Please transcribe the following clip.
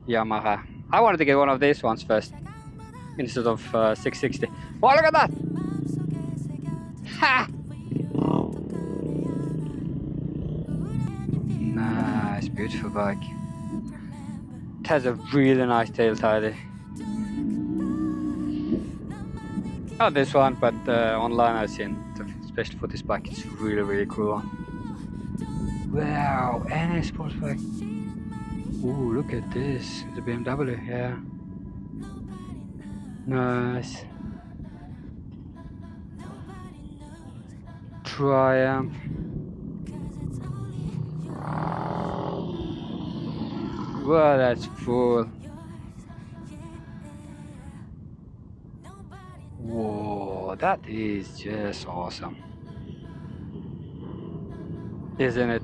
Yamaha. I wanted to get one of these ones first instead of 660. Oh, look at that! Ha! Nice, beautiful bike. It has a really nice tail tidy. Not this one, but online I've seen, especially for this bike, it's really, really cool. Wow, and a sports bike. Ooh, look at this. It's a BMW, yeah. Nice. Triumph. Wow, that's full. Whoa, that is just awesome. Isn't it?